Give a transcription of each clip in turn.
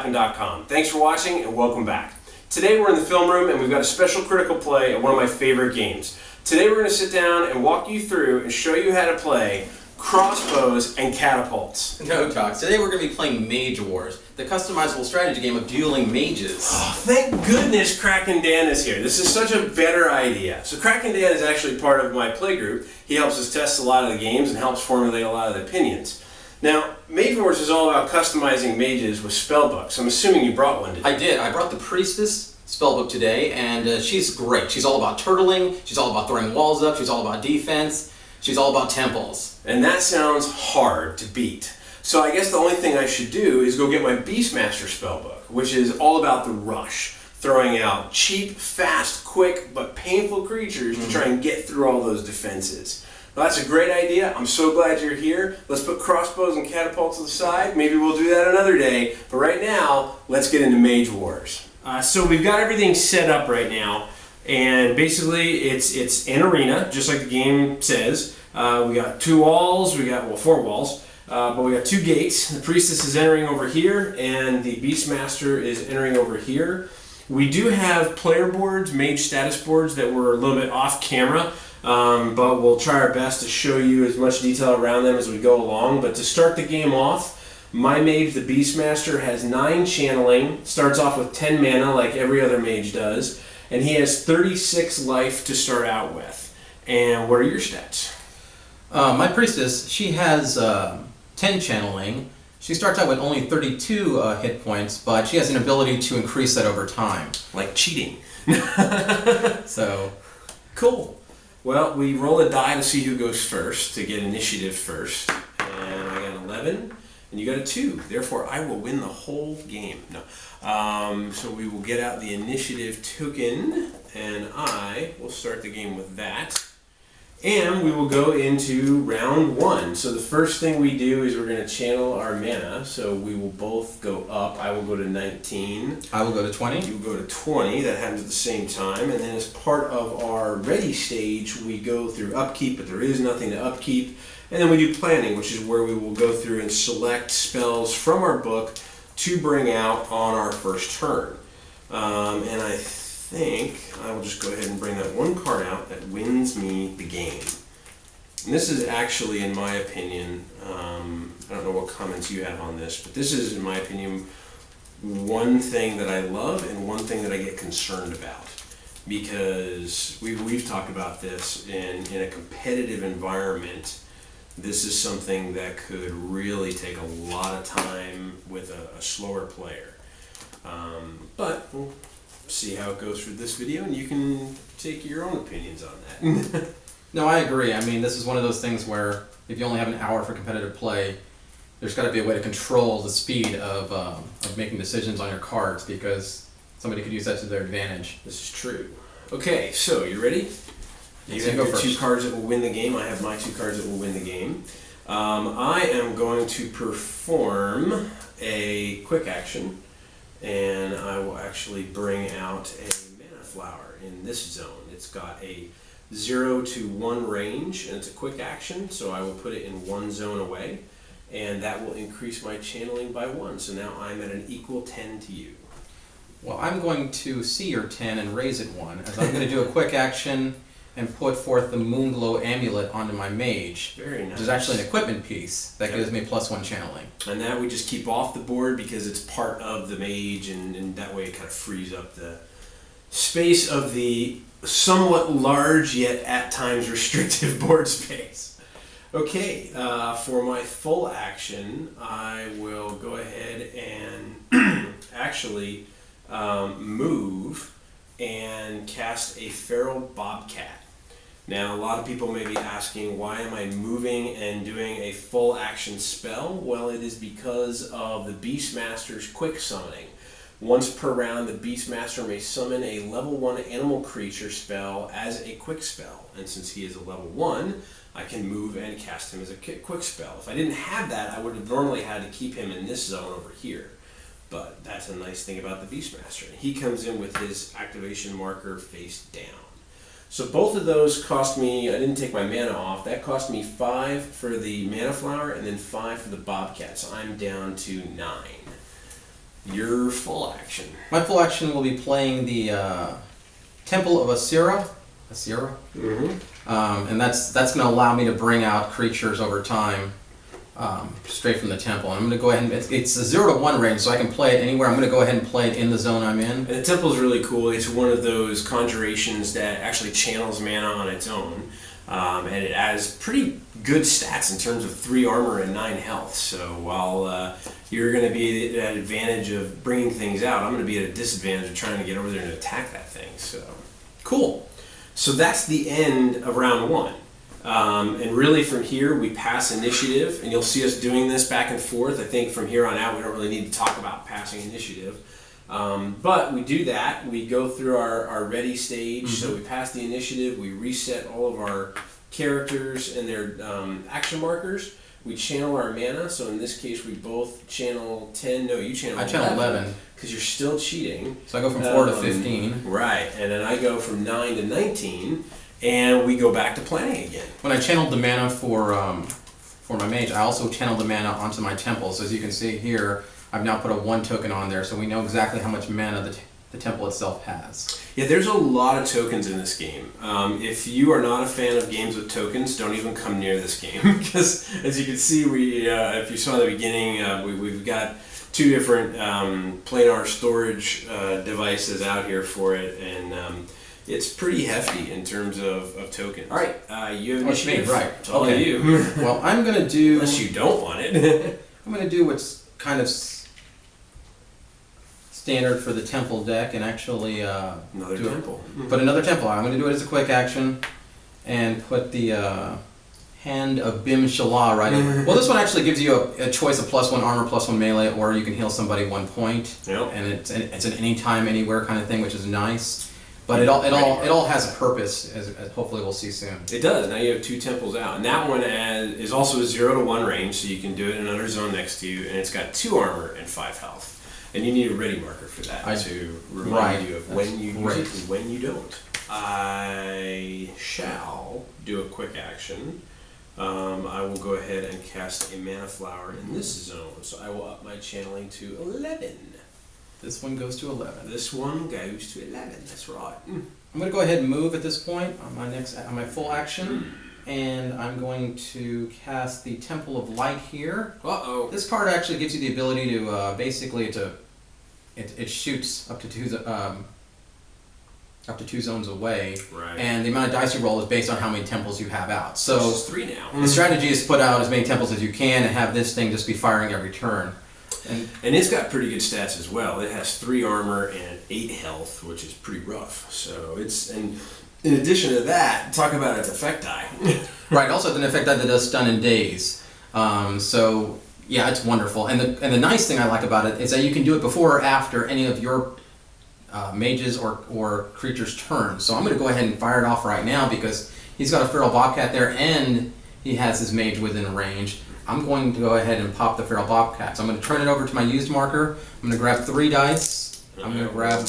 happen.com. Thanks for watching and welcome back. Today we're in the film room and we've got a special critical play of one of my favorite games. Today we're going to sit down and walk you through and show you how to play crossbows and catapults. No talk. Today we're going to be playing Mage Wars, the customizable strategy game of dueling mages. Oh, thank goodness Kraken Dan is here. This is such a better idea. So Kraken Dan is actually part of my play group. He helps us test a lot of the games and helps formulate a lot of the opinions. Now, Mage Wars is all about customizing mages with spellbooks. I'm assuming you brought one today. I did. I brought the Priestess spellbook today, and she's great. She's all about turtling, she's all about throwing walls up, she's all about defense, she's all about temples. And that sounds hard to beat. So I guess the only thing I should do is go get my Beastmaster spellbook, which is all about the rush, throwing out cheap, fast, quick, but painful creatures to try and get through all those defenses. Well, that's a great idea. I'm so glad you're here. Let's put crossbows and catapults to the side. Maybe we'll do that another day. But right now, let's get into Mage Wars. So we've got everything set up right now. And basically, it's an arena, just like the game says. We got two walls. We got, well, four walls. But we got two gates. The Priestess is entering over here, and the Beastmaster is entering over here. We do have player boards, mage status boards, that were a little bit off camera. But we'll try our best to show you as much detail around them as we go along. But to start the game off, my mage, the Beastmaster, has 9 channeling, starts off with 10 mana like every other mage does, and he has 36 life to start out with. And what are your stats? My Priestess, she has 10 channeling. She starts out with only 32 hit points, but she has an ability to increase that over time. Like cheating. So, cool. Well, we roll a die to see who goes first, to get initiative first. And I got an 11, and you got a 2. Therefore, I will win the whole game. No. So we will get out the initiative token, and I will start the game with that. And we will go into round 1. So the first thing we do is we're going to channel our mana. So we will both go up. I will go to 19. I will go to 20. You will go to 20. That happens at the same time. And then as part of our ready stage, we go through upkeep, but there is nothing to upkeep. And then we do planning, which is where we will go through and select spells from our book to bring out on our first turn. And I think I will just go ahead and bring that one card out that wins me the game. And this is actually, in my opinion, I don't know what comments you have on this, but this is, in my opinion, one thing that I love and one thing that I get concerned about. Because we've talked about this in a competitive environment. This is something that could really take a lot of time with a slower player. But we'll see how it goes for this video, and you can take your own opinions on that. No, I agree. I mean, this is one of those things where if you only have an hour for competitive play, there's got to be a way to control the speed of making decisions on your cards, because somebody could use that to their advantage. This is true. Okay, so you ready? You have your 2 cards that will win the game. I have my 2 cards that will win the game. I am going to perform a quick action, and I will actually bring out a mana flower in this zone. It's got a 0 to 1 range, and it's a quick action, so I will put it in 1 zone away, and that will increase my channeling by 1. So now I'm at an equal 10 to you. Well, I'm going to see your 10 and raise it 1, as I'm going to do a quick action and put forth the Moonglow Amulet onto my Mage. Very nice. Which is actually an equipment piece that gives me +1 channeling. And that we just keep off the board because it's part of the Mage, and that way it kind of frees up the space of the somewhat large yet at times restrictive board space. Okay, for my full action, I will go ahead and actually move and cast a Feral Bobcat. Now, a lot of people may be asking, why am I moving and doing a full action spell? Well, it is because of the Beastmaster's quick summoning. Once per round, the Beastmaster may summon a level 1 animal creature spell as a quick spell. And since he is a level 1, I can move and cast him as a quick spell. If I didn't have that, I would have normally had to keep him in this zone over here. But that's a nice thing about the Beastmaster. He comes in with his activation marker face down. So both of those cost me, I didn't take my mana off, that cost me 5 for the mana flower and then 5 for the Bobcat, so I'm down to 9. your full action. My full action will be playing the Temple of Asira. And that's going to allow me to bring out creatures over time straight from the temple. And I'm going to go ahead and it's a 0 to 1 range, so I can play it anywhere. I'm going to go ahead and play it in the zone I'm in. And the temple is really cool. It's one of those conjurations that actually channels mana on its own. And it has pretty good stats in terms of 3 armor and 9 health. So while you're going to be at an advantage of bringing things out, I'm going to be at a disadvantage of trying to get over there and attack that thing. So cool. So that's the end of round 1. And really from here we pass initiative, and you'll see us doing this back and forth. I think from here on out we don't really need to talk about passing initiative. But we do that. We go through our ready stage, so we pass the initiative, we reset all of our characters and their action markers. We channel our mana, so in this case we both channel 10, no, you channel 11. I channel 11. Because you're still cheating. So I go from 4 to 15. Right, and then I go from 9 to 19, and we go back to planning again. When I channeled the mana for my mage, I also channeled the mana onto my temple. So as you can see here, I've now put a 1 token on there, so we know exactly how much mana the temple itself has. Yeah, there's a lot of tokens in this game. If you are not a fan of games with tokens, don't even come near this game. Because as you can see, we if you saw the beginning, we've got 2 different planar storage devices out here for it, and it's pretty hefty in terms of tokens. All right, you have initiative. Right. It's all you. Well, I'm going to do... Unless you don't want it. I'm going to do what's kind of standard for the temple deck, and actually another temple. Put another temple. I'm going to do it as a quick action, and put the Hand of Bim Shala right over. Well, this one actually gives you a choice of +1 armor, +1 melee, or you can heal somebody 1 point. Yep. And it's an anytime, anywhere kind of thing, which is nice. But it all has a purpose, as hopefully we'll see soon. It does. Now you have 2 temples out, and that one is also a 0 to 1 range, so you can do it in another zone next to you, and it's got 2 armor and 5 health. And you need a ready marker for that to remind you of when you use it and when you don't. I shall do a quick action. I will go ahead and cast a mana flower in this zone, so I will up my channeling to 11. This one goes to 11. This one goes to 11. That's right. I'm going to go ahead and move at this point on my full action, and I'm going to cast the Temple of Light here. Uh-oh. This card actually gives you the ability to basically it shoots up to 2 zones away, right. And the amount of dice you roll is based on how many temples you have out. So it's 3 now. The strategy is to put out as many temples as you can and have this thing just be firing every turn. And it's got pretty good stats as well. It has 3 armor and 8 health, which is pretty rough. So and in addition to that, talk about its effect die. Right. Also, it's an effect die that does stun and daze. So yeah, it's wonderful. And the nice thing I like about it is that you can do it before or after any of your mages or creatures' turns. So I'm going to go ahead and fire it off right now because he's got a Feral Bobcat there and he has his mage within range. I'm going to go ahead and pop the Feral Bobcat. So I'm going to turn it over to my used marker. I'm going to grab 3 dice. I'm going to grab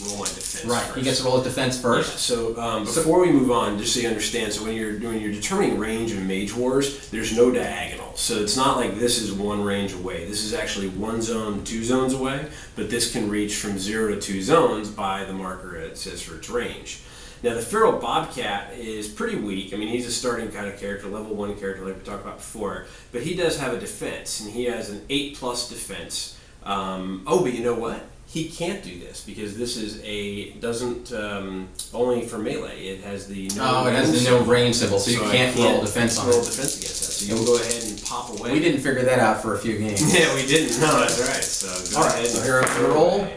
roll my defense. Right, first. He gets to roll his defense first. Yeah, so before we move on, just so you understand, so when you're determining range in Mage Wars, there's no diagonal. So it's not like this is 1 range away. This is actually 1 zone, 2 zones away, but this can reach from 0 to 2 zones by the marker it says for its range. Now the Feral Bobcat is pretty weak. I mean, he's a starting kind of character, level 1 character like we talked about before, but he does have a defense, and he has an 8+ defense. But you know what? He can't do this because this is doesn't only for melee. It has the no range symbol, so you can't roll defense on it. Roll defense against that, so you'll go ahead and pop away. We didn't figure that out for a few games. Yeah, we didn't. No, that's right. So go ahead. So here I roll.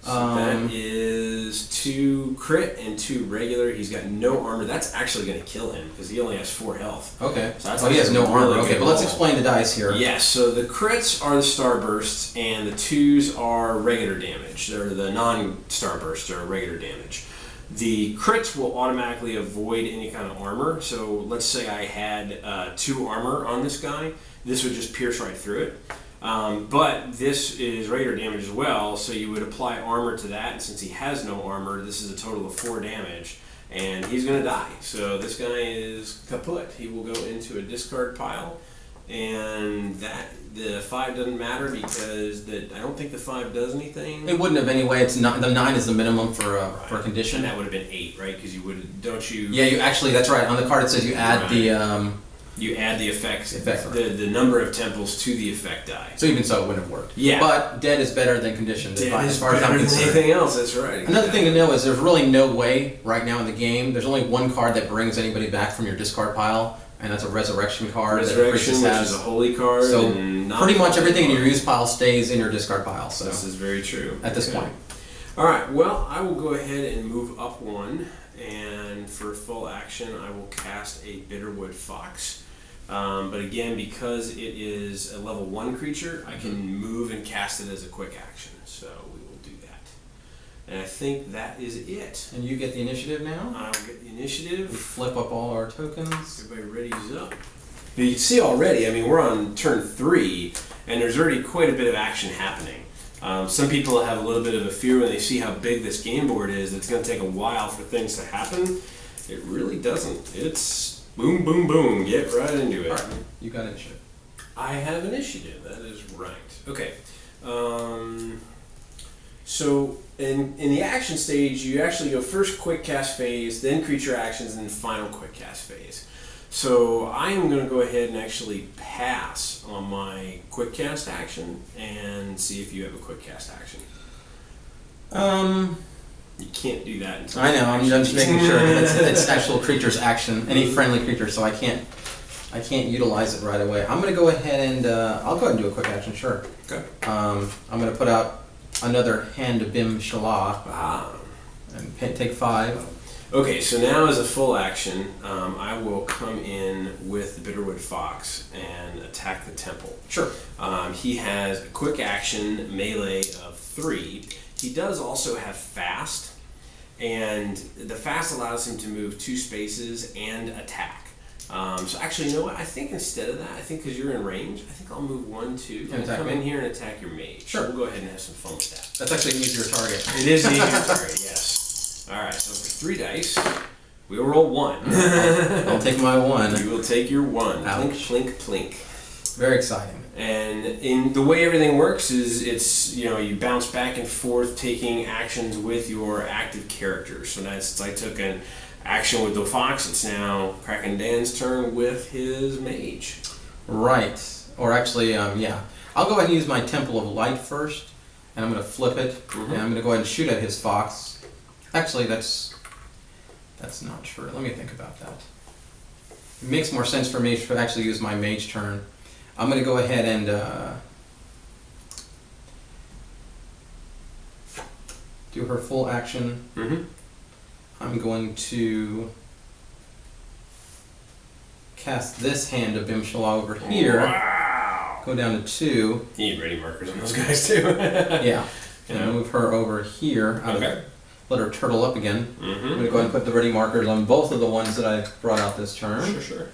So that is 2 crit and 2 regular. He's got no armor. That's actually going to kill him because he only has 4 health. Okay. So he has no armor. Okay, but let's explain the dice here. Yes, so the crits are the starbursts and the 2s are regular damage. They're the non-starbursts are regular damage. The crits will automatically avoid any kind of armor. So let's say I had 2 armor on this guy. This would just pierce right through it. But this is regular damage as well, so you would apply armor to that, and since he has no armor, this is a total of 4 damage, and he's going to die. So this guy is kaput. He will go into a discard pile, and that the 5 doesn't matter because I don't think the 5 does anything. It wouldn't have anyway. It's not, the 9 is the minimum for a condition. And that would have been 8, right? Because you would, don't you? Yeah, you actually, that's right. On the card it says you add the you add the effects, effect. the number of temples to the effect die. So even so, it wouldn't have worked. Yeah. But dead is better than conditioned. Dead as is far as I'm better than concerned. anything else. That's right. Another thing to know is there's really no way right now in the game. There's only one card that brings anybody back from your discard pile, and that's a resurrection card. Resurrection, which is a holy card. So and pretty much everything in your use pile stays in your discard pile. So this is very true. At this point. All right. Well, I will go ahead and move up 1, and for full action, I will cast a Bitterwood Fox. But again, because it is a level 1 creature, I can move and cast it as a quick action. So we will do that. And I think that is it. And you get the initiative now? I will get the initiative. We flip up all our tokens. Everybody readies up. But you can see already, I mean, we're on turn 3, and there's already quite a bit of action happening. Some people have a little bit of a fear when they see how big this game board is. It's going to take a while for things to happen. It really doesn't. It's boom, boom, boom. Get right into it. All right. You got initiative. I have initiative. That is right. Okay. So in the action stage, you actually go first quick cast phase, then creature actions, and then final quick cast phase. So I am going to go ahead and actually pass on my quick cast action and see if you have a quick cast action. You can't do that until I know. I'm just making sure it's actual creature's action, any friendly creature, so I can't utilize it right away. I'm going to go ahead and I'll go ahead and do a quick action. Sure. Okay. I'm going to put out another Hand of Bim Shalah and take 5. Okay, so now as a full action, I will come in with the Bitterwood Fox and attack the temple. Sure. He has a quick action melee of 3. He does also have fast, and the fast allows him to move 2 spaces and attack. So actually, you know what? I think instead of that, I think because you're in range, I think I'll move 1, 2, and come in here and attack your mage. Sure. We'll go ahead and have some fun with that. That's actually an easier target. It is an easier target, yes. All right, so for 3 dice, we'll roll 1. I'll take my 1. You will take your 1. Ouch. Plink, plink, plink. Very exciting. And in the way everything works is it's, you bounce back and forth taking actions with your active characters. So now since I took an action with the fox, it's now Kraken Dan's turn with his mage. Right. Or actually, yeah. I'll go ahead and use my Temple of Light first, and I'm going to flip it, and I'm going to go ahead and shoot at his fox. Actually, that's not true. Let me think about that. It makes more sense for me to actually use my mage turn. I'm going to go ahead and do her full action. I'm going to cast this Hand of Bim Shalah over here. Wow! Go down to 2. You need ready markers on those guys too. Yeah. And move her over here. Okay. Let her turtle up again. I'm going to go ahead and put the ready markers on both of the ones that I brought out this turn. Sure.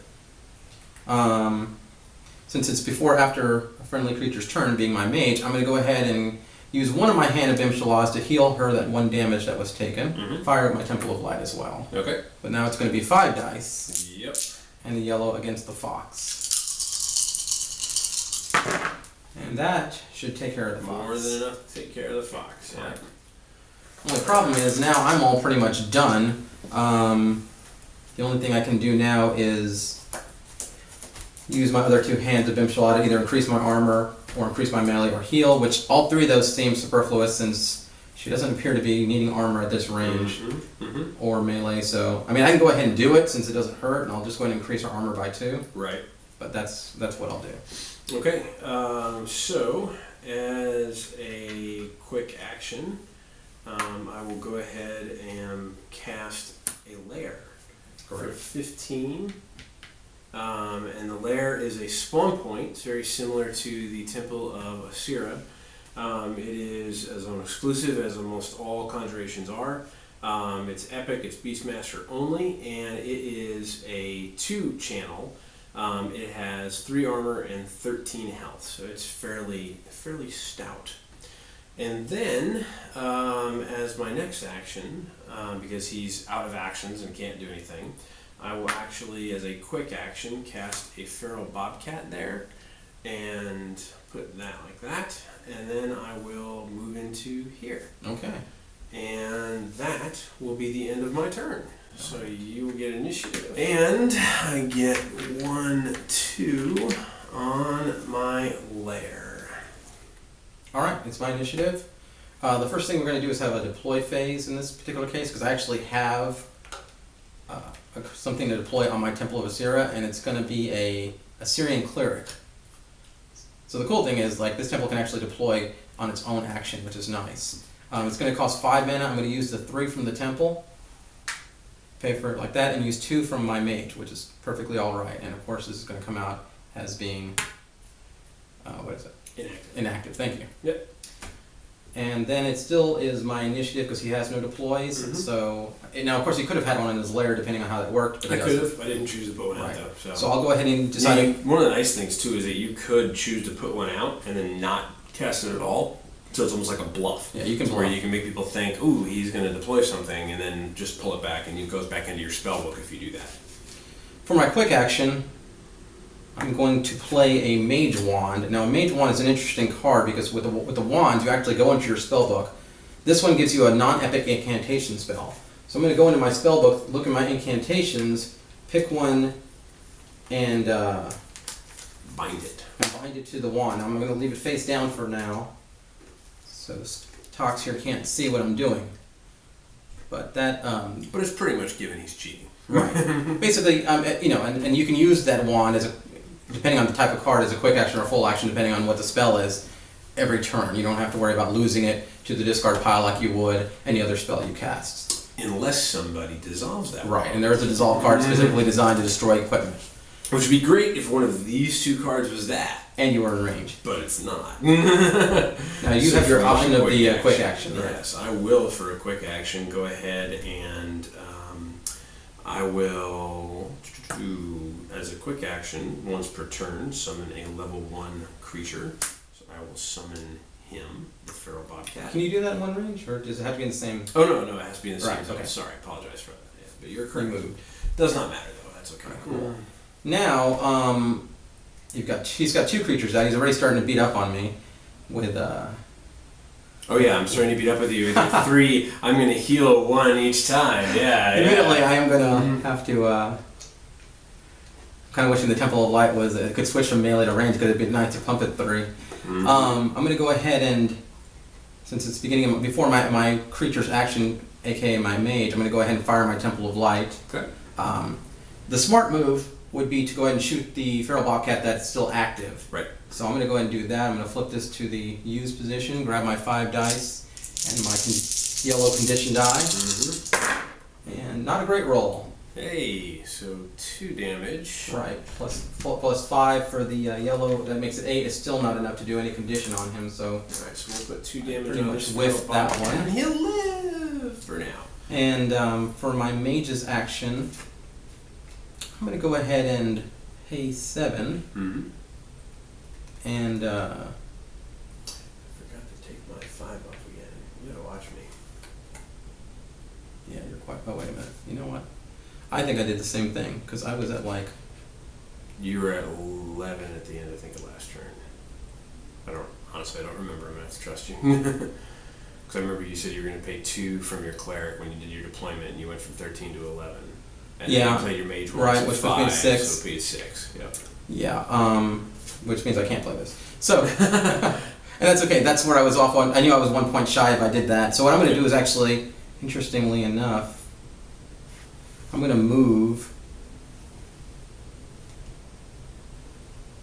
Since it's before after a friendly creature's turn, being my mage, I'm going to go ahead and use one of my Hand of Bim Shalahs to heal her that 1 damage that was taken. Fire up my Temple of Light as well. Okay. But now it's going to be 5 dice. Yep. And the yellow against the fox. And that should take care of the fox. More than enough to take care of the fox. Yeah. Right. Only problem is now I'm all pretty much done. The only thing I can do now is use my other 2 Hands of Bim Shalah to either increase my armor or increase my melee or heal, which all 3 of those seem superfluous since she doesn't appear to be needing armor at this range or melee. So, I mean, I can go ahead and do it since it doesn't hurt, and I'll just go ahead and increase her armor by 2. Right. But that's what I'll do. Okay. So, as a quick action, I will go ahead and cast a lair for 15. And the lair is a spawn point. It's very similar to the Temple of Asira. It is as exclusive as almost all conjurations are. It's epic, it's Beastmaster only, and it is a 2 channel. It has 3 armor and 13 health, so it's fairly stout. And then, as my next action, because he's out of actions and can't do anything, I will actually, as a quick action, cast a Feral Bobcat there and put that like that. And then I will move into here. Okay. And that will be the end of my turn. So you will get initiative. And I get 1, 2 on my lair. Alright, it's my initiative. The first thing we're going to do is have a deploy phase in this particular case, because I actually have something to deploy on my Temple of Asira, and it's going to be a Assyrian Cleric. So the cool thing is, like, this temple can actually deploy on its own action, which is nice. It's going to cost 5 mana. I'm going to use the 3 from the temple, pay for it like that, and use 2 from my mage, which is perfectly alright. And of course this is going to come out as being, what is it? Inactive. Inactive, thank you. Yep. And then it still is my initiative because he has no deploys. Mhm. So now, of course, he could have had one in his lair, depending on how that worked. But I he could doesn't. have. I didn't choose to put one out Right. though. So I'll go ahead and decide. One of the nice things too is that you could choose to put one out and then not cast it at all. So it's almost like a bluff. Yeah, you can where bluff. you can make people think, ooh, he's going to deploy something, and then just pull it back, and it goes back into your spell book if you do that. For my quick action, I'm going to play a Mage Wand. Now, a Mage Wand is an interesting card because with the wands, you actually go into your spell book. This one gives you a non-epic incantation spell. So I'm going to go into my spell book, look at my incantations, pick one, and Bind it. bind it to the wand. I'm going to leave it face down for now, so this Tox here can't see what I'm doing. But that, But it's pretty much given he's cheating. right. Basically, you know, and you can use that wand as a, depending on the type of card, as a quick action or a full action, depending on what the spell is, every turn. You don't have to worry about losing it to the discard pile like you would any other spell you cast. Unless somebody dissolves that. Right, and there's a dissolve card specifically designed to destroy equipment. Which would be great if one of these 2 cards was that. And you are in range. But it's not. Now you So have your for option my of the quick action, right? Yes, I will, for a quick action, go ahead and I will do, as a quick action, once per turn, summon a level 1 creature. So I will summon him, the Feral Bobcat. Can you do that in one range, or does it have to be in the same? Oh, no, it has to be in the same Right, zone. okay. Sorry, I apologize for that. Yeah, but you're correct. Removed. Does not matter, though. That's okay. Cool. Now, he's got 2 creatures out. He's already starting to beat up on me with Oh yeah, I'm starting to beat up with you. With 3, I'm going to heal 1 each time. Yeah. Admittedly, I am gonna have to. Kind of wishing the Temple of Light was it could switch from melee to range because it'd be nice to pump at 3. Mhm. I'm gonna go ahead and, since it's beginning of, before my creature's action, aka my mage, I'm gonna go ahead and fire my Temple of Light. Okay. The smart move would be to go ahead and shoot the Feral Bobcat that's still active. Right. So I'm going to go ahead and do that. I'm going to flip this to the use position, grab my 5 dice and my yellow condition die. Mm-hmm. And not a great roll. Hey, so 2 damage. Right, plus 5 for the yellow, that makes it 8. It's still not enough to do any condition on him, so... Alright, so we'll put 2 damage Pretty on much this whiff Feral that Bobcat, one. and he'll live for now. And for my mage's action, I'm going to go ahead and pay 7. Mm-hmm. And I forgot to take my 5 off again. You gotta watch me. yeah, you're quite... Oh, wait a minute. You know what? I think I did the same thing, because I was at like... You were at 11 at the end, I think, of last turn. Honestly, I don't remember. I'm gonna have to trust you. Because I remember you said you were gonna pay 2 from your cleric when you did your deployment, and you went from 13 to 11. And then Yeah. you played your mage Right, once which at would mean 5, 6. so it paid 6. Yep. Yeah, which means I can't play this. So, and that's okay. That's where I was off on. I knew I was 1 point shy if I did that. So what I'm going to do is actually, interestingly enough, I'm going to move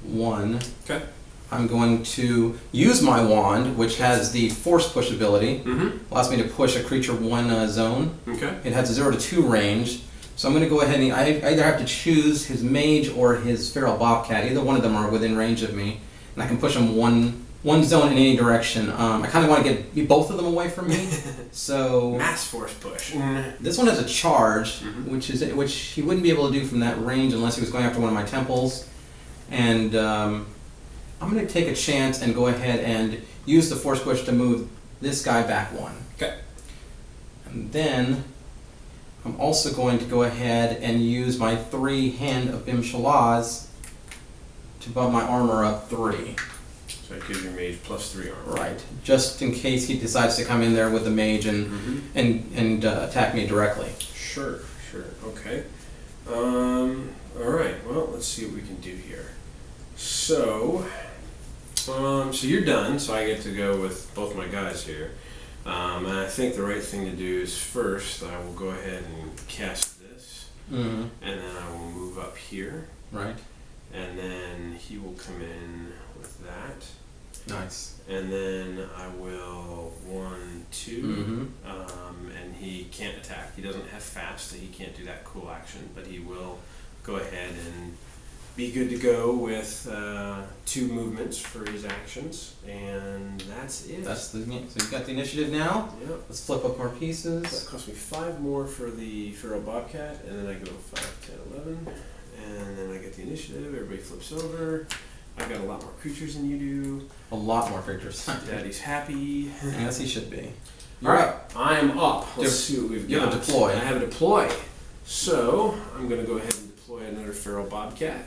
1. Okay. I'm going to use my wand, which has the force push ability. Mm-hmm. Allows me to push a creature 1 zone. Okay. It has a 0 to 2 range. So I'm going to go ahead and I either have to choose his mage or his feral bobcat. Either one of them are within range of me, and I can push them one zone in any direction. I kind of want to get both of them away from me. So Mass force push. this one has a charge, Mhm. which he wouldn't be able to do from that range unless he was going after one of my temples. And I'm going to take a chance and go ahead and use the force push to move this guy back 1. Okay. And then I'm also going to go ahead and use my 3 Hand of Bimshalaz to bump my armor up 3. So it gives your mage +3 armor. Right. Just in case he decides to come in there with the mage and attack me directly. Sure. Okay. Alright, well, let's see what we can do here. So you're done, so I get to go with both my guys here. And I think the right thing to do is first I will go ahead and cast this, and then I will move up here. Right. And then he will come in with that. Nice. And then I will 1, 2, and he can't attack. He doesn't have fast, so he can't do that cool action, but he will go ahead and be good to go with 2 movements for his actions, and that's it. So you've got the initiative now. Yep. Let's flip up more pieces. That cost me 5 more for the Feral Bobcat, and then I go 5, 10, 11, and then I get the initiative. Everybody flips over. I've got a lot more creatures than you do. A lot more creatures. Daddy's happy. Yes, he should be. Alright, I'm up. Let's see what we've got. You have a deploy. I have a deploy. So, I'm going to go ahead and deploy another Feral Bobcat.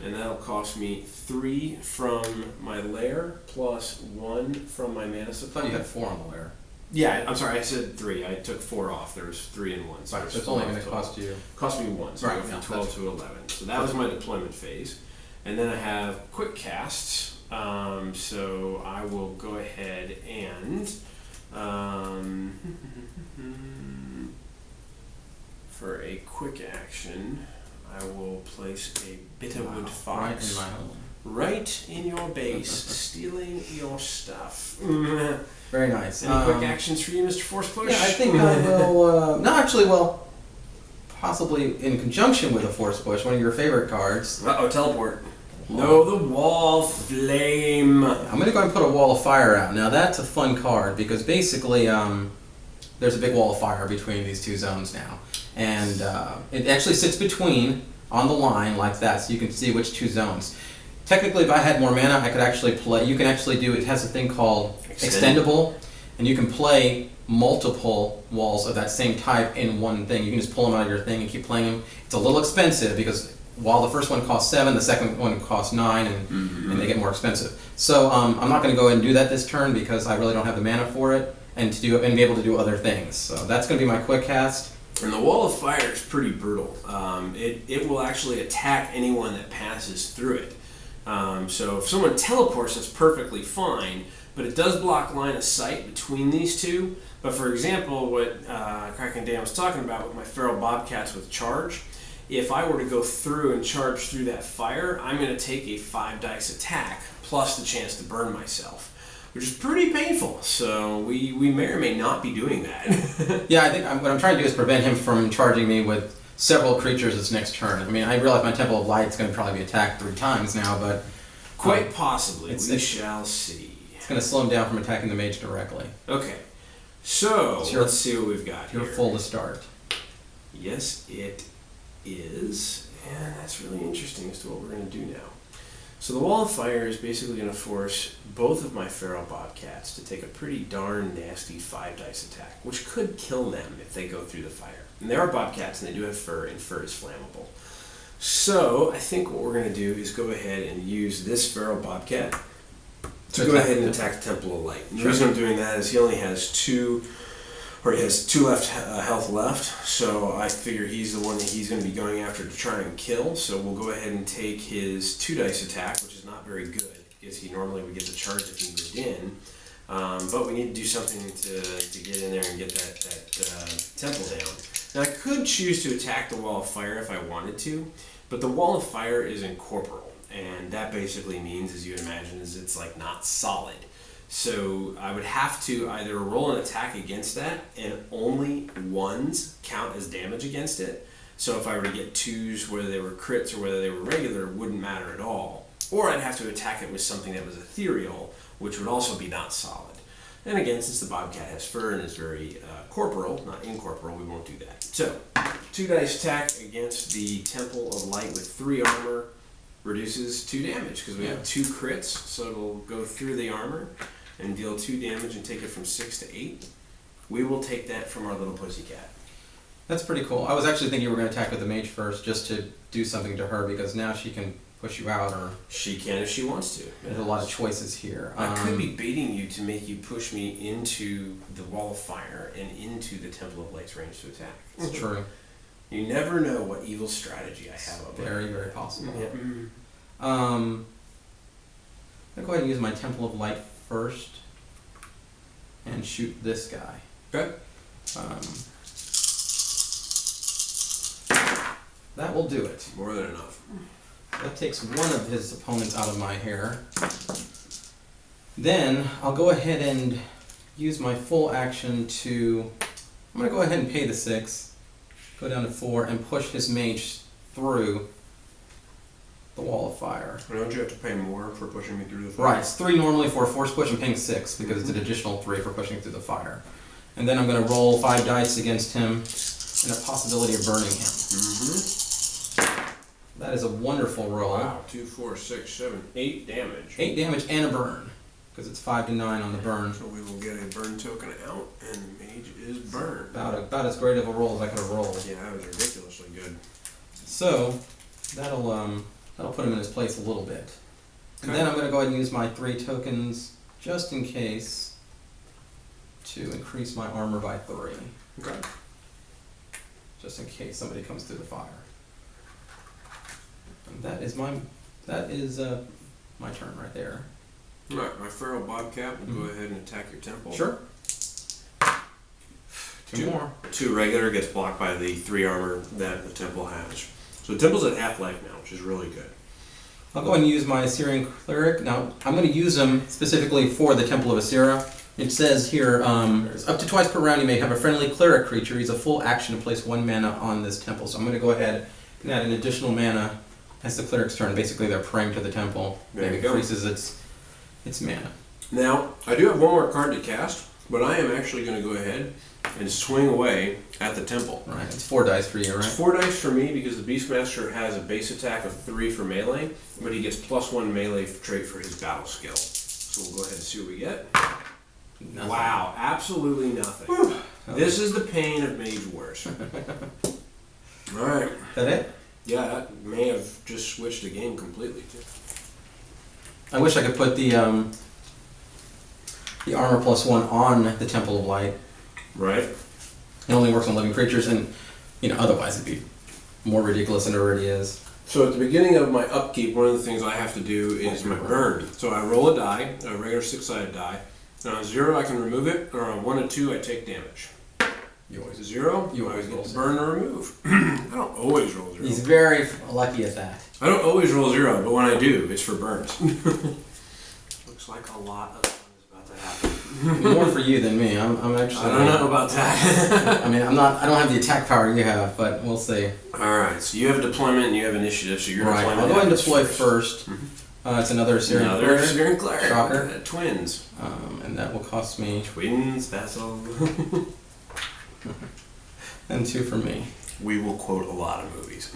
And that'll cost me 3 from my lair, plus 1 from my mana I supply. thought you had 4 on the lair. Yeah, I'm sorry, I said 3. I took 4 off. There was 3 and 1. So Right, so it's only going to cost you... Cost me 1, so I go from 12 to 11. So that was my deployment phase. And then I have quick casts. So I will go ahead and for a quick action, I will place a Bitterwood Fox right in your base, stealing your stuff. Very nice. Any quick actions for you, Mr. Force Push? Yeah, I think I will... no, actually, well, possibly in conjunction with a Force Push, one of your favorite cards. Uh-oh, teleport. No, the Wall Flame. I'm going to go ahead and put a Wall of Fire out. Now, that's a fun card, because basically there's a big wall of fire between these 2 zones now. And it actually sits between, on the line, like that, so you can see which 2 zones. Technically, if I had more mana, I could actually play... You can actually do... It has a thing called Extendable, and you can play multiple walls of that same type in one thing. You can just pull them out of your thing and keep playing them. It's a little expensive, because... While the first one costs 7, the second one costs 9, and they get more expensive. So I'm not going to go ahead and do that this turn because I really don't have the mana for it, and be able to do other things. So that's going to be my quick cast. And the Wall of Fire is pretty brutal. It will actually attack anyone that passes through it. So if someone teleports, that's perfectly fine, but it does block line of sight between these 2. But for example, what Kraken Dan was talking about with my Feral Bobcats with charge, if I were to go through and charge through that fire, I'm going to take a 5 dice attack plus the chance to burn myself, which is pretty painful. So we may or may not be doing that. Yeah, I think what I'm trying to do is prevent him from charging me with several creatures this next turn. I mean, I realize my Temple of Light's going to probably be attacked 3 times now, but... Quite possibly. We shall see. It's going to slow him down from attacking the mage directly. Okay. So, let's see what we've got here. You're full to start. Yes, it is, and that's really interesting as to what we're going to do now. So the Wall of Fire is basically going to force both of my Feral Bobcats to take a pretty darn nasty 5 dice attack, which could kill them if they go through the fire. And they are Bobcats, and they do have fur, and fur is flammable. So I think what we're going to do is go ahead and use this Feral Bobcat to go ahead and attack the Temple of Light. And the reason I'm doing that is he only has 2 health left, so I figure he's the one that he's going to be going after to try and kill. So we'll go ahead and take his 2 dice attack, which is not very good, because he normally would get the charge if he moved in. But we need to do something to get in there and get that temple down. Now I could choose to attack the Wall of Fire if I wanted to, but the Wall of Fire is incorporeal, and that basically means, as you would imagine, is it's like not solid. So I would have to either roll an attack against that, and only 1s count as damage against it. So if I were to get 2s, whether they were crits or whether they were regular, it wouldn't matter at all. Or I'd have to attack it with something that was ethereal, which would also be not solid. And again, since the Bobcat has fur and is very corporeal, not incorporeal, we won't do that. So, 2 dice attack against the Temple of Light with 3 armor reduces 2 damage, because we have 2 crits, so it'll go through the armor and deal 2 damage and take it from 6 to 8. We will take that from our little pussycat. That's pretty cool. I was actually thinking you were going to attack with the mage first, just to do something to her, because now she can push you out, or She can if she wants to. there's a lot of choices here. I could be baiting you to make you push me into the Wall of Fire and into the Temple of Light's range to attack. It's true. You never know what evil strategy I have up there. Very, very possible. Yeah. I'm going to go ahead and use my Temple of Light first and shoot this guy. Okay. That will do it. More than enough. That takes one of his opponents out of my hair. Then I'll go ahead and use my full action to... I'm going to go ahead and pay the 6, go down to 4, and push his mage through the Wall of Fire. Don't you have to pay more for pushing me through the fire? Right, it's 3 normally for a force push. I'm paying 6 because it's an additional 3 for pushing through the fire. And then I'm going to roll 5 dice against him and a possibility of burning him. Mm-hmm. That is a wonderful roll. Wow, 2, 4, 6, 7, 8 damage. 8 damage and a burn, because it's 5 to 9 on the burn. So we will get a burn token out, and the mage is burned. About as great of a roll as I could have rolled. Yeah, that was ridiculously good. So that'll put him in his place a little bit. And Okay. then I'm going to go ahead and use my 3 tokens just in case to increase my armor by 3, Okay. just in case somebody comes through the fire. And that is my turn right there. Alright, my feral bobcat will go ahead and attack your temple. Sure. 2 more. 2 regular gets blocked by the 3 armor that the temple has. So the temple's at half life now, which is really good. I'll go ahead and use my Assyrian Cleric. Now, I'm going to use them specifically for the Temple of Assyria. It says here, up to twice per round you may have a friendly cleric creature. Use a full action to place 1 mana on this temple. So I'm going to go ahead and add an additional mana as the cleric's turn. Basically, they're praying to the temple. There and you it go. increases its mana. Now, I do have one more card to cast, but I am actually going to go ahead and swing away at the temple. Right, it's 4 dice for you, right? It's 4 dice for me because the Beastmaster has a base attack of 3 for melee, but he gets +1 melee trait for his battle skill. So we'll go ahead and see what we get. Nothing. Wow, absolutely nothing. This is the pain of Mage Wars. Alright. Is that it? Yeah, that may have just switched the game completely too. I wish I could put the armor +1 on the Temple of Light. Right? It only works on living creatures, and otherwise it'd be more ridiculous than it already is. So at the beginning of my upkeep, one of the things I have to do is my burn. So I roll a die, a regular 6-sided die, and on 0 I can remove it, or on 1 and 2 I take damage. You always 0, You I always get roll to 0. burn or remove. I don't always roll 0. He's very lucky at that. I don't always roll 0, but when I do, it's for burns. Looks like a lot of fun is about to happen. More for you than me. I'm actually. I don't know about that. I mean, I don't have the attack power you have, but we'll see. Alright, so you have deployment and you have initiative, so your Right. deployment I'll go ahead and happens deploy first. It's another Assyrian Another Cleric. Assyrian Cleric. Shocker. Twins. And that will cost me Twins, vessel. and 2 for me. We will quote a lot of movies.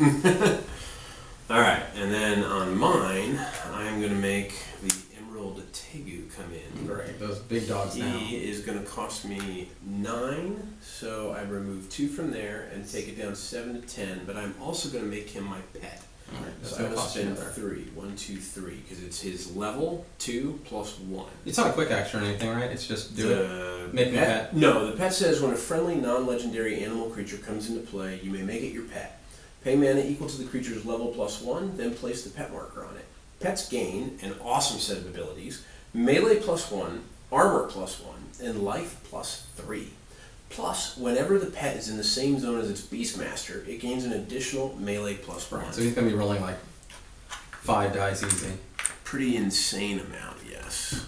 Alright, and then on mine, I am going to make the Emerald Tegu come in. Great. Those big dogs now. He is going to cost me 9, so I remove 2 from there and take it down 7 to 10, but I'm also going to make him my pet. All right. That's So I gonna will cost you spend another. 3. 1, 2, 3, because it's his level 2 plus 1. It's not a quick action or anything, right? It's just do it. Make me a pet. No, the pet says when a friendly non-legendary animal creature comes into play, you may make it your pet. Pay mana equal to the creature's level plus 1, then place the pet marker on it. Pets gain an awesome set of abilities: melee plus 1, armor plus 1, and life plus 3. Plus, whenever the pet is in the same zone as its Beastmaster, it gains an additional melee plus 1. Right. So he's gonna be rolling like 5 dice easy. Pretty insane amount, yes.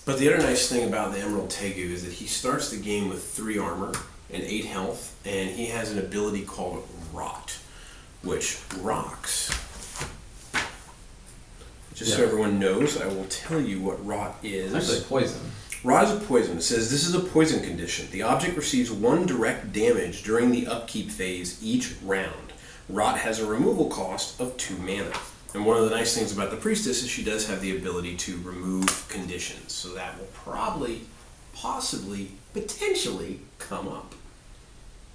But the other nice thing about the Emerald Tegu is that he starts the game with 3 armor and 8 health, and he has an ability called Rot, which rocks. Just so Yeah. everyone knows, I will tell you what Rot is. It's actually poison. Rot is a poison. It says this is a poison condition. The object receives 1 direct damage during the upkeep phase each round. Rot has a removal cost of 2 mana. And one of the nice things about the Priestess is she does have the ability to remove conditions. So that will probably, possibly, potentially come up.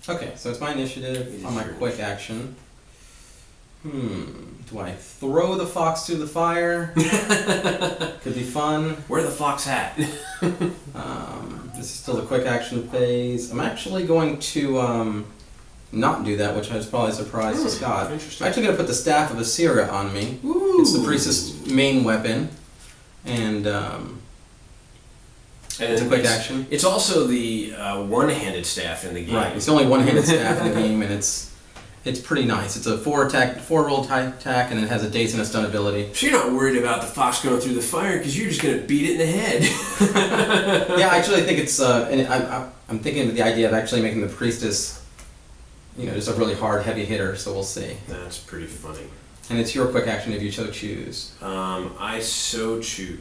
Okay, so it's my initiative It is on my your quick action. Do I throw the fox through the fire? Could be fun. Where the fox at? This is still the quick action phase. I'm actually going to not do that, which I was probably surprised to Scott. Interesting. I'm actually going to put the Staff of Assyria on me. Ooh. It's the priestess' main weapon, and it's a quick action. It's also the one-handed staff in the game. Right, it's the only one-handed staff in the game, and it's pretty nice. It's a 4-roll attack, and it has a daze and a stun ability. So you're not worried about the fox going through the fire because you're just going to beat it in the head. Yeah, I actually think it's. And I'm thinking of the idea of actually making the priestess, just a really hard, heavy hitter. So we'll see. That's pretty funny. And it's your quick action if you so choose. I so choose.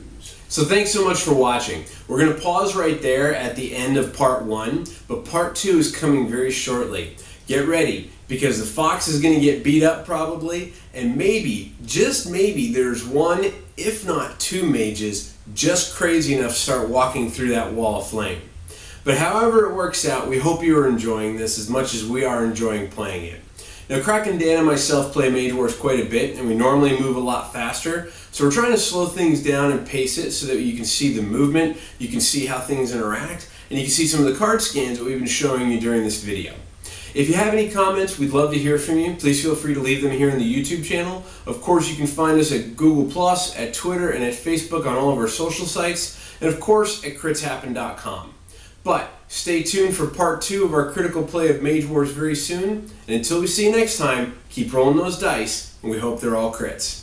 So thanks so much for watching. We're going to pause right there at the end of part 1, but part 2 is coming very shortly. Get ready, because the fox is going to get beat up probably, and maybe, just maybe, there's one, if not 2 mages just crazy enough to start walking through that wall of flame. But however it works out, we hope you are enjoying this as much as we are enjoying playing it. Now, Kraken Dan and myself play Mage Wars quite a bit, and we normally move a lot faster, so we're trying to slow things down and pace it so that you can see the movement, you can see how things interact, and you can see some of the card scans that we've been showing you during this video. If you have any comments, we'd love to hear from you. Please feel free to leave them here in the YouTube channel. Of course, you can find us at Google+, at Twitter, and at Facebook on all of our social sites, and of course at critshappen.com. But stay tuned for part 2 of our critical play of Mage Wars very soon, and until we see you next time, keep rolling those dice, and we hope they're all crits.